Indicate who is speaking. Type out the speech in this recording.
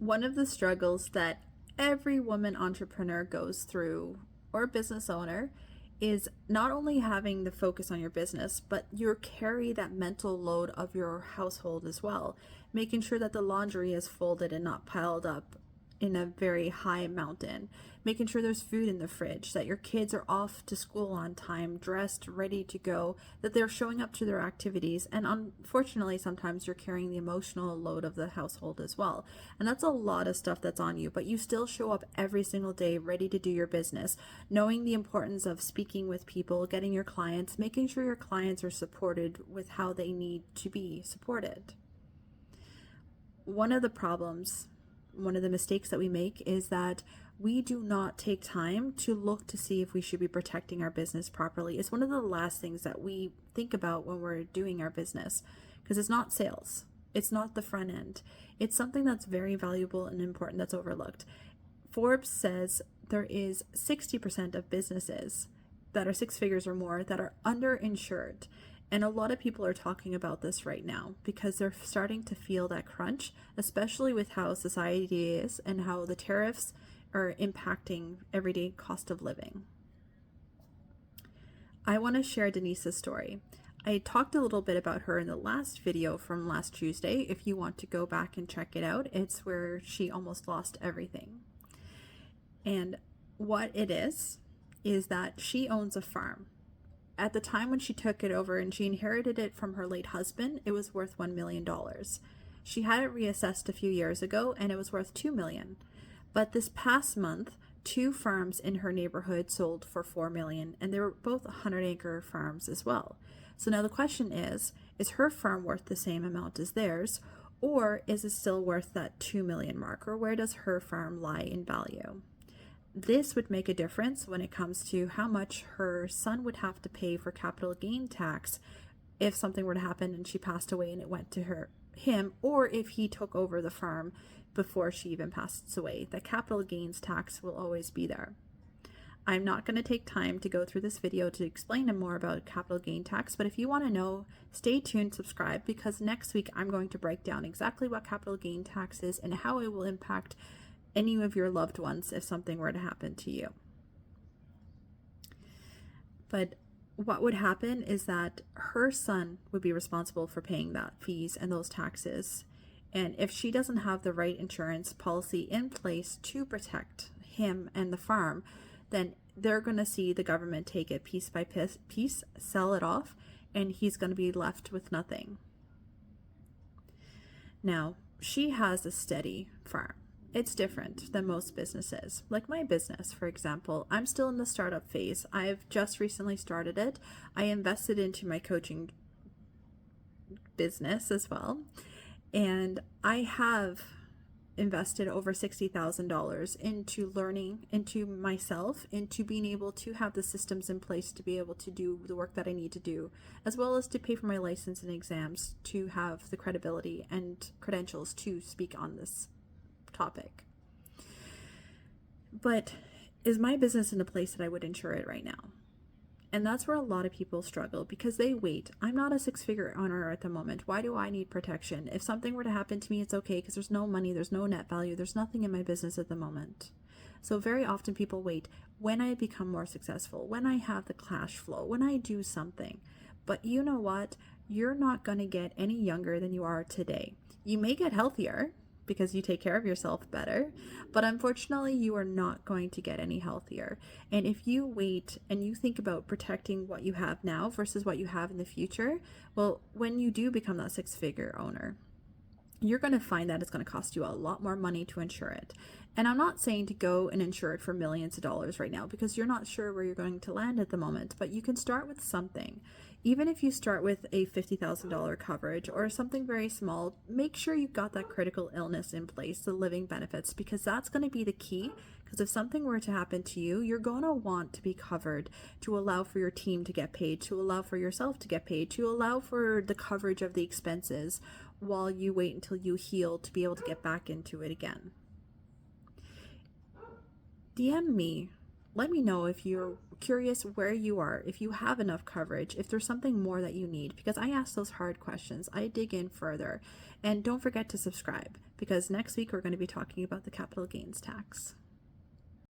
Speaker 1: One of the struggles that every woman entrepreneur goes through, or business owner, is not only having the focus on your business, but you carry that mental load of your household as well, making sure that the laundry is folded and not piled up in a very high mountain, making sure there's food in the fridge, that your kids are off to school on time, dressed, ready to go, that they're showing up to their activities. And unfortunately, sometimes you're carrying the emotional load of the household as well. And that's a lot of stuff that's on you, but you still show up every single day ready to do your business, knowing the importance of speaking with people, getting your clients, making sure your clients are supported with how they need to be supported. One of the mistakes that we make is that we do not take time to look to see if we should be protecting our business properly. It's one of the last things that we think about when we're doing our business, because it's not sales. It's not the front end. It's something that's very valuable and important that's overlooked. Forbes says there is 60% of businesses that are six figures or more that are underinsured. And a lot of people are talking about this right now because they're starting to feel that crunch, especially with how society is and how the tariffs are impacting everyday cost of living. I want to share Denise's story. I talked a little bit about her in the last video from last Tuesday. If you want to go back and check it out, it's where she almost lost everything. And what it is that she owns a farm. At the time when she took it over and she inherited it from her late husband, it was worth $1 million. She had it reassessed a few years ago and it was worth $2 million. But this past month, 2 farms in her neighborhood sold for $4 million, and they were both 100-acre farms as well. So now the question is her farm worth the same amount as theirs, or is it still worth that $2 million mark, or where does her farm lie in value? This would make a difference when it comes to how much her son would have to pay for capital gain tax if something were to happen and she passed away and it went to him, or if he took over the farm before she even passed away. The capital gains tax will always be there. I'm not going to take time to go through this video to explain more about capital gain tax, but if you want to know, stay tuned, subscribe, because next week I'm going to break down exactly what capital gain tax is and how it will impact any of your loved ones if something were to happen to you. But what would happen is that her son would be responsible for paying that fees and those taxes. And if she doesn't have the right insurance policy in place to protect him and the farm, then they're going to see the government take it piece by piece, sell it off, and he's going to be left with nothing. Now, she has a steady farm. It's different than most businesses. Like my business, for example, I'm still in the startup phase. I've just recently started it. I invested into my coaching business as well. And I have invested over $60,000 into learning, into myself, into being able to have the systems in place to be able to do the work that I need to do, as well as to pay for my license and exams to have the credibility and credentials to speak on this topic. But is my business in a place that I would insure it right now? And that's where a lot of people struggle because they wait. I'm not a six-figure owner at the moment. Why do I need protection? If something were to happen to me, it's okay because there's no money, there's no net value, there's nothing in my business at the moment. So very often people wait when I become more successful, when I have the cash flow, when I do something. But you know what? You're not going to get any younger than you are today. You may get healthier because you take care of yourself better, but unfortunately you are not going to get any healthier. And if you wait and you think about protecting what you have now versus what you have in the future, well, when you do become that six-figure owner, you're going to find that it's going to cost you a lot more money to insure it. And I'm not saying to go and insure it for millions of dollars right now because you're not sure where you're going to land at the moment, but you can start with something. Even if you start with a $50,000 coverage or something very small, make sure you've got that critical illness in place, the living benefits, because that's going to be the key. Because if something were to happen to you, you're going to want to be covered to allow for your team to get paid, to allow for yourself to get paid, to allow for the coverage of the expenses while you wait until you heal to be able to get back into it again. DM me let me know if you're curious where you are, if you have enough coverage, if there's something more that you need, because I ask those hard questions. I dig in further. And don't forget to subscribe, because next week we're going to be talking about the capital gains tax.